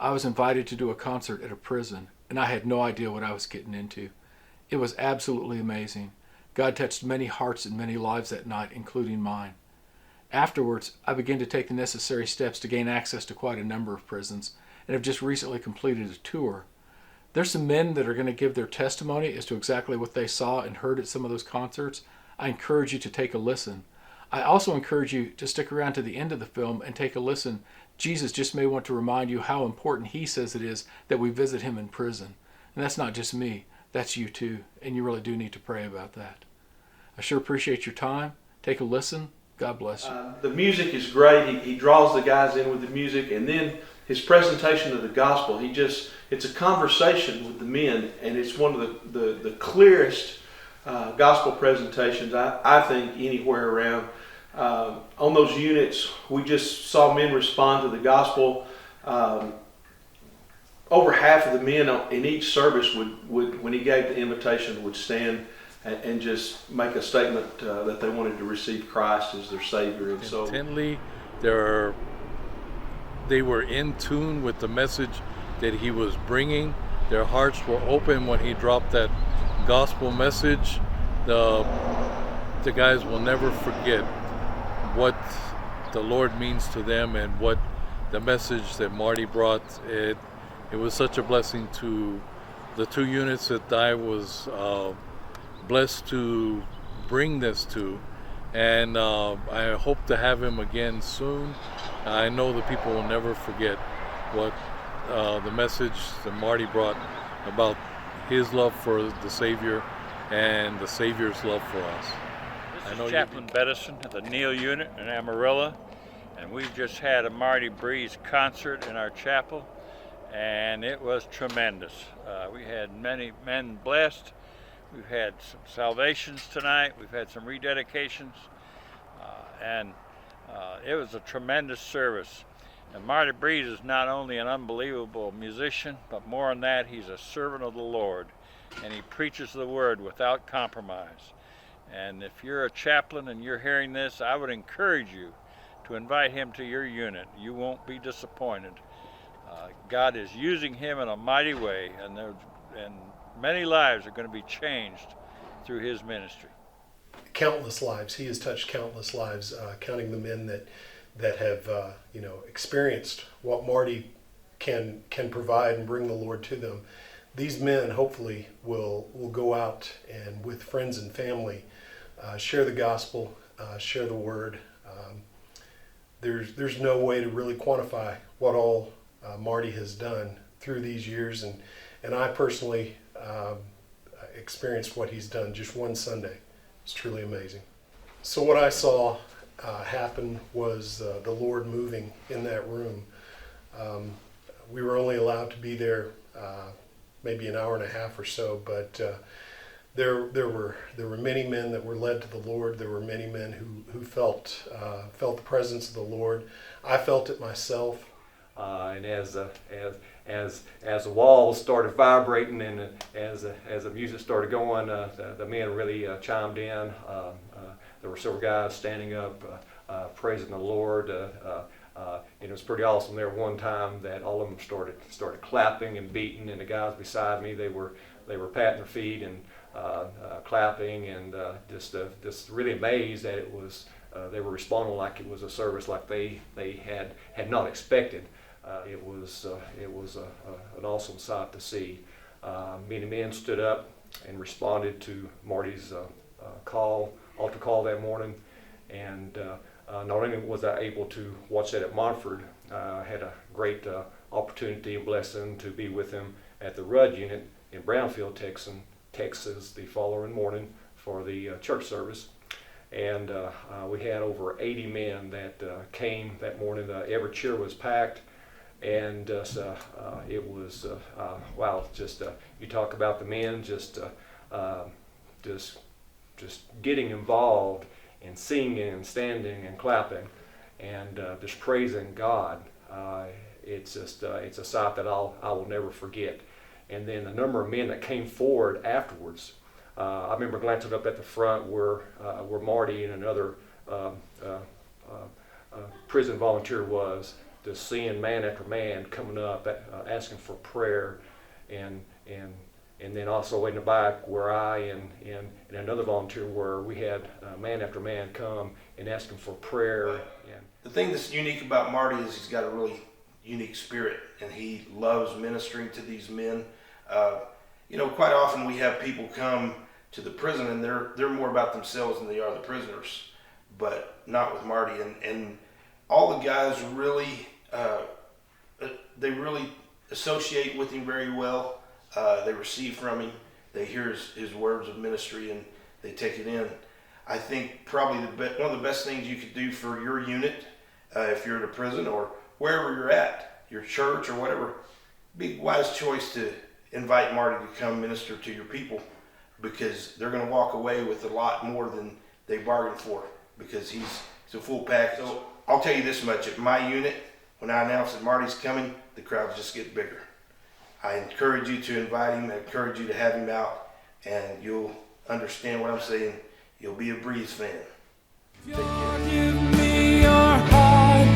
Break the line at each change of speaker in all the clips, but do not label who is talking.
I was invited to do a concert at a prison, and I had no idea what I was getting into. It was absolutely amazing. God touched many hearts and many lives that night, including mine. Afterwards, I began to take the necessary steps to gain access to quite a number of prisons, and have just recently completed a tour. There's some men that are going to give their testimony as to exactly what they saw and heard at some of those concerts. I encourage you to take a listen. I also encourage you to stick around to the end of the film and take a listen. Jesus just may want to remind you how important he says it is that we visit him in prison. And that's not just me, that's you too, and you really do need to pray about that. I sure appreciate your time. Take a listen. God bless you.
The music is great. He draws the guys in with the music, and then his presentation of the gospel, it's a conversation with the men, and it's one of the clearest gospel presentations I think anywhere around. On those units, we just saw men respond to the gospel. Over half of the men in each service would when he gave the invitation, would stand and just make a statement that they wanted to receive Christ as their Savior. And so
intently, they were in tune with the message that he was bringing. Their hearts were open when he dropped that gospel message. The guys will never forget what the Lord means to them and what the message that Marty brought. It was such a blessing to the 2 units that I was blessed to bring this to, and I hope to have him again soon. I know the people will never forget what the message that Marty brought about his love for the Savior and the Savior's love for us.
This is Chaplain Bettison at the Neal Unit in Amarillo, and we've just had a Marty Breeze concert in our chapel, and it was tremendous. We had many men blessed. We've had some salvations tonight. We've had some rededications, and it was a tremendous service. And Marty Breeze is not only an unbelievable musician, but more than that, he's a servant of the Lord, and he preaches the word without compromise. And if you're a chaplain and you're hearing this, I would encourage you to invite him to your unit. You won't be disappointed. God is using him in a mighty way, and many lives are going to be changed through his ministry.
Countless lives. He has touched countless lives, counting the men that have experienced what Marty can provide and bring the Lord to them. These men hopefully will go out and with friends and family share the gospel, share the word. There's no way to really quantify what all Marty has done through these years, and I personally experienced what he's done just one Sunday. It's truly amazing. So what I saw happen was the Lord moving in that room. We were only allowed to be there maybe an hour and a half or so, but there were many men that were led to the Lord. There were many men who felt the presence of the Lord. I felt it myself.
And as the walls started vibrating and as the music started going, the men really chimed in. There were several guys standing up, praising the Lord. It was pretty awesome. There one time that all of them started clapping and beating, and the guys beside me, they were patting their feet and clapping, and just really amazed that it was. They were responding like it was a service like they had not expected. It was an awesome sight to see. Many men stood up and responded to Marty's altar call that morning, and not only was I able to watch that at Montford, I had a great opportunity and blessing to be with him at the Rudd unit in Brownfield, Texas, the following morning for the church service. And we had over 80 men that came that morning. Every chair was packed, and it was wow. Just you talk about the men just getting involved and singing and standing and clapping and just praising God. It's a sight that I will never forget. And then the number of men that came forward afterwards. I remember glancing up at the front where Marty and another prison volunteer was. seeing man after man coming up asking for prayer, and then also in the back where I and another volunteer were, we had man after man come and asking for prayer. And
the thing that's unique about Marty is he's got a really unique spirit, and he loves ministering to these men. Quite often we have people come to the prison and they're more about themselves than they are the prisoners, but not with Marty. And all the guys really, they really associate with him very well. They receive from him. They hear his words of ministry and they take it in. I think probably one of the best things you could do for your unit, if you're in a prison or wherever you're at, your church or whatever, be a wise choice to invite Marty to come minister to your people, because they're going to walk away with a lot more than they bargained for, because he's a full package. So I'll tell you this much: at my unit, when I announce that Marty's coming, the crowds just get bigger. I encourage you to invite him. I encourage you to have him out, and you'll understand what I'm saying. You'll be a Breeze fan. Take care.
Give me your heart,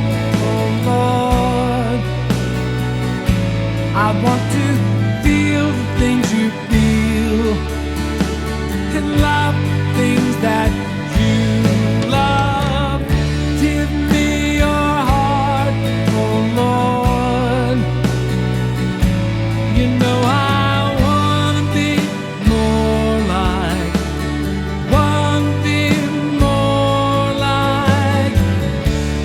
oh Lord. I want to feel the things you feel, and love things that you love. Give me your heart, oh Lord. You know I wanna be more like, wanna be more like.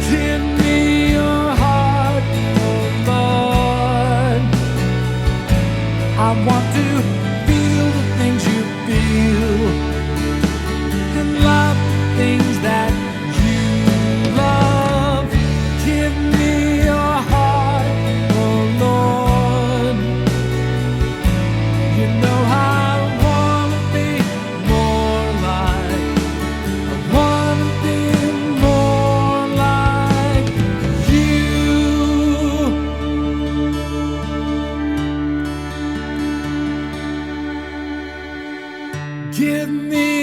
Give me your heart, oh Lord. I want to feel the things you feel, and love things that you love. Give me your heart, oh Lord. You know I wanna be more like, I wanna be more like you. Give me